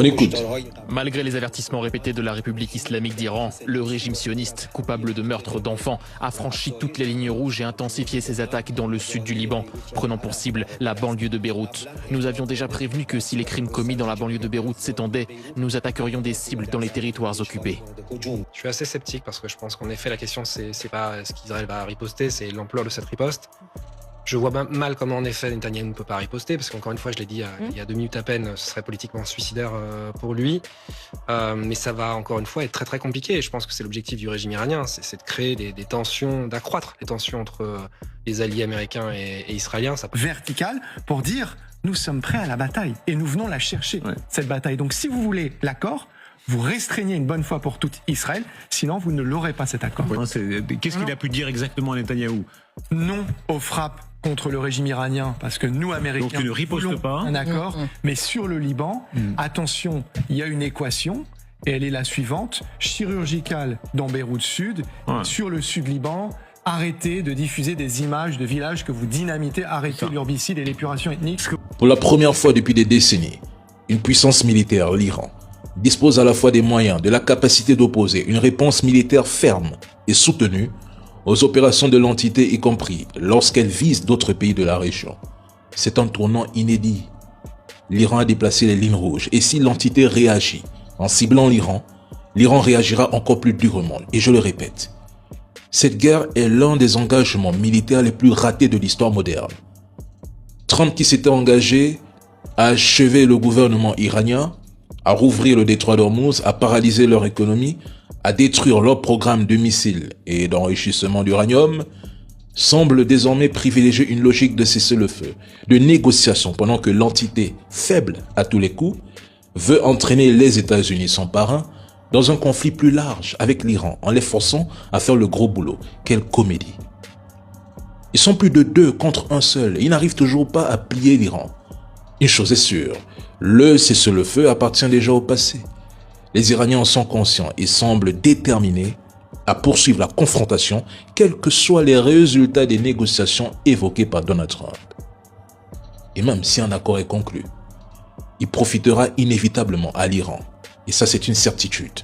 On écoute. Malgré les avertissements répétés de la République islamique d'Iran, le régime sioniste, coupable de meurtre d'enfants, a franchi toutes les lignes rouges et intensifié ses attaques dans le sud du Liban, prenant pour cible la banlieue de Beyrouth. Nous avions déjà prévenu que si les crimes commis dans la banlieue de Beyrouth s'étendaient, nous attaquerions des cibles dans les territoires occupés. Je suis assez sceptique parce que je pense qu'en effet la question c'est pas ce qu'Israël va riposter, c'est l'ampleur de cette riposte. Je vois mal comment en effet Netanyahou ne peut pas riposter parce qu'encore une fois je l'ai dit il y a 2 minutes à peine, ce serait politiquement suicidaire pour lui. Mais ça va encore une fois être très très compliqué et je pense que c'est l'objectif du régime iranien, c'est de créer des tensions, d'accroître les tensions entre les alliés américains et israéliens. Vertical pour dire nous sommes prêts à la bataille et nous venons la chercher, cette bataille. Donc si vous voulez l'accord, vous restreignez une bonne fois pour toutes Israël, sinon vous ne l'aurez pas cet accord. Qu'est-ce qu'il a pu dire exactement à Netanyahou? Non aux frappes contre le régime iranien, parce que nous, Américains, donc tu ne ripostes pas, un accord, mais sur le Liban, attention, il y a une équation, et elle est la suivante, chirurgicale dans Beyrouth Sud, sur le sud Liban, arrêtez de diffuser des images de villages que vous dynamitez, arrêtez l'herbicide et l'épuration ethnique. Pour la première fois depuis des décennies, une puissance militaire, l'Iran, dispose à la fois des moyens, de la capacité d'opposer une réponse militaire ferme et soutenue aux opérations de l'entité, y compris lorsqu'elle vise d'autres pays de la région. C'est un tournant inédit. L'Iran a déplacé les lignes rouges et si l'entité réagit en ciblant l'Iran, l'Iran réagira encore plus durement. Et je le répète, cette guerre est l'un des engagements militaires les plus ratés de l'histoire moderne. Trump qui s'était engagé à achever le gouvernement iranien, à rouvrir le détroit d'Ormuz, à paralyser leur économie, à détruire leur programme de missiles et d'enrichissement d'uranium, semble désormais privilégier une logique de cessez-le-feu, de négociation, pendant que l'entité, faible à tous les coups, veut entraîner les États-Unis, son parrain, dans un conflit plus large avec l'Iran, en les forçant à faire le gros boulot. Quelle comédie! Ils sont plus de 2 contre 1 seul, et ils n'arrivent toujours pas à plier l'Iran. Une chose est sûre, le cessez-le-feu appartient déjà au passé. Les Iraniens en sont conscients et semblent déterminés à poursuivre la confrontation, quels que soient les résultats des négociations évoquées par Donald Trump. Et même si un accord est conclu, il profitera inévitablement à l'Iran. Et ça, c'est une certitude.